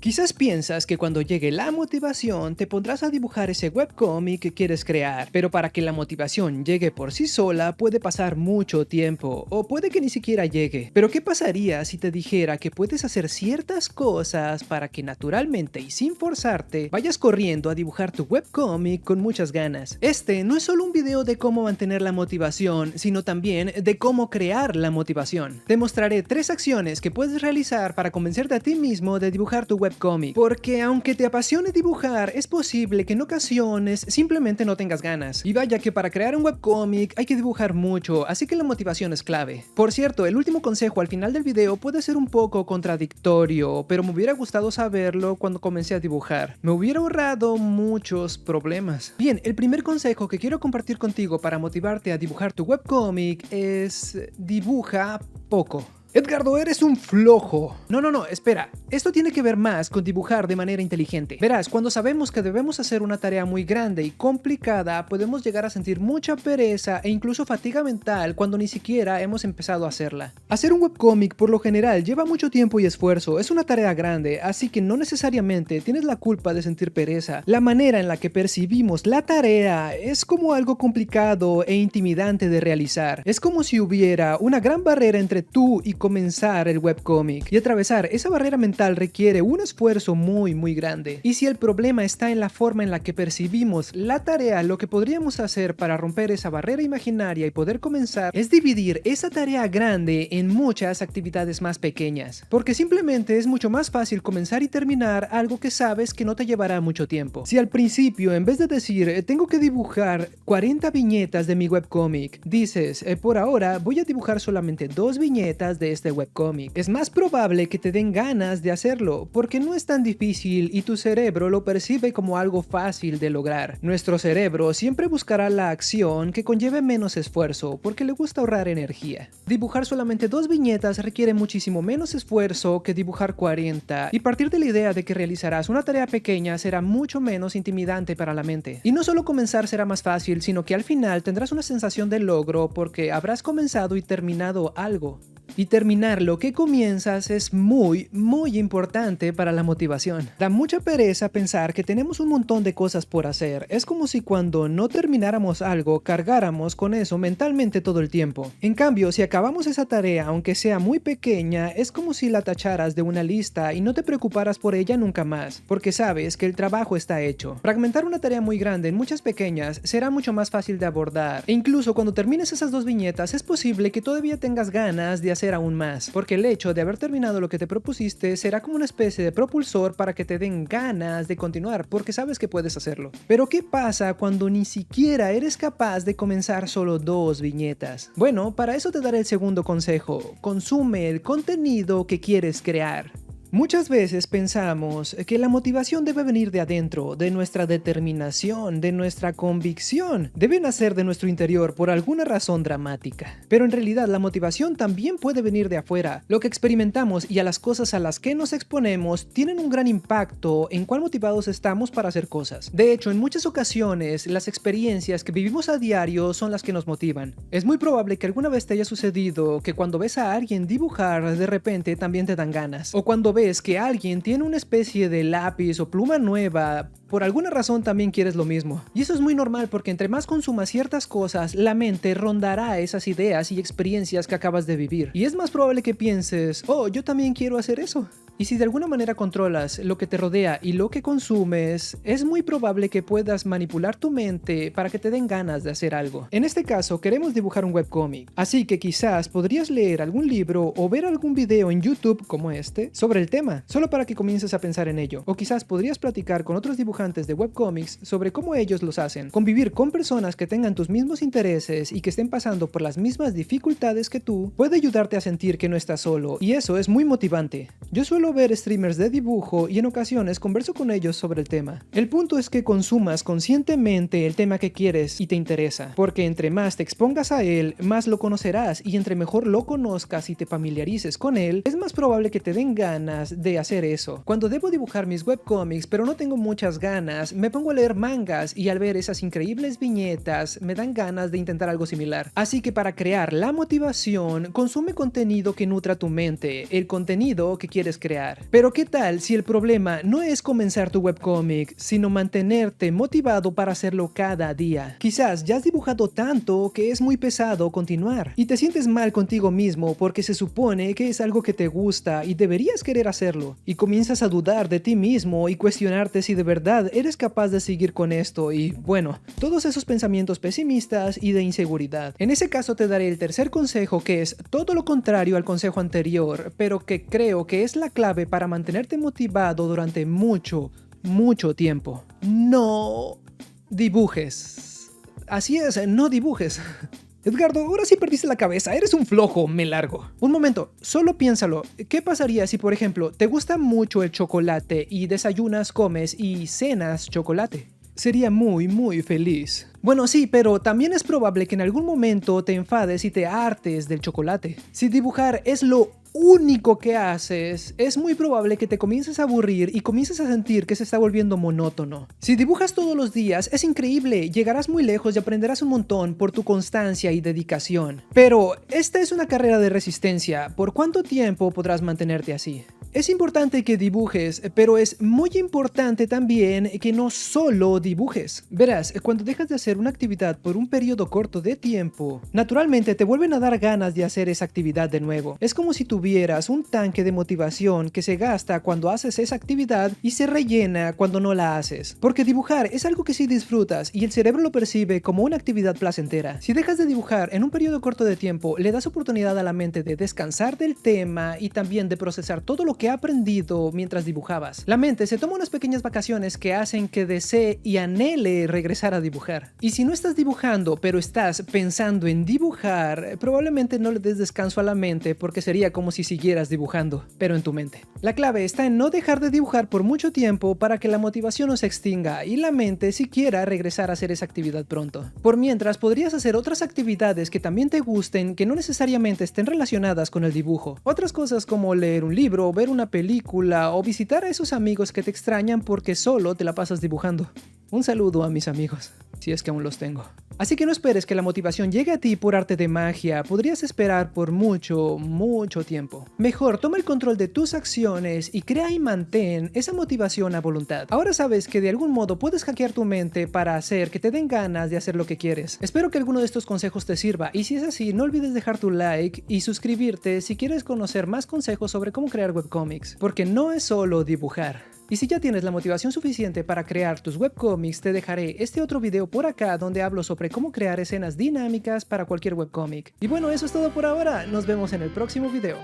Quizás piensas que cuando llegue la motivación te pondrás a dibujar ese webcómic que quieres crear, pero para que la motivación llegue por sí sola puede pasar mucho tiempo, o puede que ni siquiera llegue. Pero ¿qué pasaría si te dijera que puedes hacer ciertas cosas para que naturalmente y sin forzarte vayas corriendo a dibujar tu webcómic con muchas ganas? Este no es solo un video de cómo mantener la motivación, sino también de cómo crear la motivación. Te mostraré 3 acciones que puedes realizar para convencerte a ti mismo de dibujar tu webcómic, porque aunque te apasione dibujar, es posible que en ocasiones simplemente no tengas ganas. Y vaya que para crear un webcómic hay que dibujar mucho, así que la motivación es clave. Por cierto, el último consejo al final del video puede ser un poco contradictorio, pero me hubiera gustado saberlo cuando comencé a dibujar. Me hubiera ahorrado muchos problemas. Bien, el primer consejo que quiero compartir contigo para motivarte a dibujar tu webcómic es: dibuja poco. Edgardo, eres un flojo. No, espera. Esto tiene que ver más con dibujar de manera inteligente. Verás, cuando sabemos que debemos hacer una tarea muy grande y complicada, podemos llegar a sentir mucha pereza e incluso fatiga mental cuando ni siquiera hemos empezado a hacerla. Hacer un webcómic por lo general lleva mucho tiempo y esfuerzo, es una tarea grande, así que no necesariamente tienes la culpa de sentir pereza. La manera en la que percibimos la tarea es como algo complicado e intimidante de realizar. Es como si hubiera una gran barrera entre tú y comenzar el webcómic, y atravesar esa barrera mental requiere un esfuerzo muy grande. Y si el problema está en la forma en la que percibimos la tarea, lo que podríamos hacer para romper esa barrera imaginaria y poder comenzar es dividir esa tarea grande en muchas actividades más pequeñas, porque simplemente es mucho más fácil comenzar y terminar algo que sabes que no te llevará mucho tiempo. Si al principio, en vez de decir tengo que dibujar 40 viñetas de mi webcómic, dices por ahora voy a dibujar solamente 2 viñetas de este webcómic, es más probable que te den ganas de hacerlo, porque no es tan difícil y tu cerebro lo percibe como algo fácil de lograr. Nuestro cerebro siempre buscará la acción que conlleve menos esfuerzo, porque le gusta ahorrar energía. Dibujar solamente 2 viñetas requiere muchísimo menos esfuerzo que dibujar 40, y partir de la idea de que realizarás una tarea pequeña será mucho menos intimidante para la mente. Y no solo comenzar será más fácil, sino que al final tendrás una sensación de logro porque habrás comenzado y terminado algo. Y terminar lo que comienzas es muy importante para la motivación. Da mucha pereza pensar que tenemos un montón de cosas por hacer. Es como si cuando no termináramos algo, cargáramos con eso mentalmente todo el tiempo. En cambio, si acabamos esa tarea, aunque sea muy pequeña, es como si la tacharas de una lista y no te preocuparas por ella nunca más, porque sabes que el trabajo está hecho. Fragmentar una tarea muy grande en muchas pequeñas será mucho más fácil de abordar. E incluso cuando termines esas 2 viñetas, es posible que todavía tengas ganas de hacer aún más, porque el hecho de haber terminado lo que te propusiste será como una especie de propulsor para que te den ganas de continuar, porque sabes que puedes hacerlo. Pero ¿qué pasa cuando ni siquiera eres capaz de comenzar solo 2 viñetas? Bueno, para eso te daré el segundo consejo: consume el contenido que quieres crear. Muchas veces pensamos que la motivación debe venir de adentro, de nuestra determinación, de nuestra convicción. Debe nacer de nuestro interior por alguna razón dramática. Pero en realidad la motivación también puede venir de afuera. Lo que experimentamos y a las cosas a las que nos exponemos tienen un gran impacto en cuán motivados estamos para hacer cosas. De hecho, en muchas ocasiones, las experiencias que vivimos a diario son las que nos motivan. Es muy probable que alguna vez te haya sucedido que cuando ves a alguien dibujar, de repente también te dan ganas. O cuando ves que alguien tiene una especie de lápiz o pluma nueva, por alguna razón también quieres lo mismo. Y eso es muy normal, porque entre más consumas ciertas cosas, la mente rondará esas ideas y experiencias que acabas de vivir. Y es más probable que pienses, oh, yo también quiero hacer eso. Y si de alguna manera controlas lo que te rodea y lo que consumes, es muy probable que puedas manipular tu mente para que te den ganas de hacer algo. En este caso, queremos dibujar un webcómic, así que quizás podrías leer algún libro o ver algún video en YouTube como este sobre el tema, solo para que comiences a pensar en ello. O quizás podrías platicar con otros dibujantes de webcómics sobre cómo ellos los hacen. Convivir con personas que tengan tus mismos intereses y que estén pasando por las mismas dificultades que tú puede ayudarte a sentir que no estás solo, y eso es muy motivante. Yo suelo ver streamers de dibujo y en ocasiones converso con ellos sobre el tema. El punto es que consumas conscientemente el tema que quieres y te interesa, porque entre más te expongas a él, más lo conocerás, y entre mejor lo conozcas y te familiarices con él, es más probable que te den ganas de hacer eso. Cuando debo dibujar mis webcómics pero no tengo muchas ganas, me pongo a leer mangas, y al ver esas increíbles viñetas me dan ganas de intentar algo similar. Así que para crear la motivación, consume contenido que nutra tu mente, el contenido que quieres crear. crear. Pero ¿qué tal si el problema no es comenzar tu webcómic, sino mantenerte motivado para hacerlo cada día? Quizás ya has dibujado tanto que es muy pesado continuar y te sientes mal contigo mismo porque se supone que es algo que te gusta y deberías querer hacerlo, y comienzas a dudar de ti mismo y cuestionarte si de verdad eres capaz de seguir con esto y, bueno, todos esos pensamientos pesimistas y de inseguridad. En ese caso te daré el tercer consejo, que es todo lo contrario al consejo anterior, pero que creo que es la clave para mantenerte motivado durante mucho tiempo. No dibujes. Así es, no dibujes. Edgardo, ahora sí perdiste la cabeza, eres un flojo, me largo. Un momento, solo piénsalo. ¿Qué pasaría si, por ejemplo, te gusta mucho el chocolate y desayunas, comes y cenas chocolate? Sería muy feliz. Bueno, sí, pero también es probable que en algún momento te enfades y te hartes del chocolate. Si dibujar es lo único que haces, es muy probable que te comiences a aburrir y comiences a sentir que se está volviendo monótono. Si dibujas todos los días, es increíble, llegarás muy lejos y aprenderás un montón por tu constancia y dedicación. Pero esta es una carrera de resistencia. ¿Por cuánto tiempo podrás mantenerte así? Es importante que dibujes, pero es muy importante también que no solo dibujes. Verás, cuando dejas de hacer una actividad por un periodo corto de tiempo, naturalmente te vuelven a dar ganas de hacer esa actividad de nuevo. Es como si tuvieras un tanque de motivación que se gasta cuando haces esa actividad y se rellena cuando no la haces. Porque dibujar es algo que sí disfrutas y el cerebro lo percibe como una actividad placentera. Si dejas de dibujar en un periodo corto de tiempo, le das oportunidad a la mente de descansar del tema y también de procesar todo lo que ha aprendido mientras dibujabas. La mente se toma unas pequeñas vacaciones que hacen que desee y anhele regresar a dibujar. Y si no estás dibujando, pero estás pensando en dibujar, probablemente no le des descanso a la mente porque sería como si siguieras dibujando, pero en tu mente. La clave está en no dejar de dibujar por mucho tiempo para que la motivación no se extinga y la mente siquiera regresar a hacer esa actividad pronto. Por mientras, podrías hacer otras actividades que también te gusten, que no necesariamente estén relacionadas con el dibujo. Otras cosas como leer un libro, ver una película o visitar a esos amigos que te extrañan porque solo te la pasas dibujando. Un saludo a mis amigos, si es que aún los tengo. Así que no esperes que la motivación llegue a ti por arte de magia, podrías esperar por mucho tiempo. Mejor toma el control de tus acciones y crea y mantén esa motivación a voluntad. Ahora sabes que de algún modo puedes hackear tu mente para hacer que te den ganas de hacer lo que quieres. Espero que alguno de estos consejos te sirva y si es así, no olvides dejar tu like y suscribirte si quieres conocer más consejos sobre cómo crear webcomics, porque no es solo dibujar. Y si ya tienes la motivación suficiente para crear tus webcomics, te dejaré este otro video por acá donde hablo sobre cómo crear escenas dinámicas para cualquier webcomic. Y bueno, eso es todo por ahora, nos vemos en el próximo video.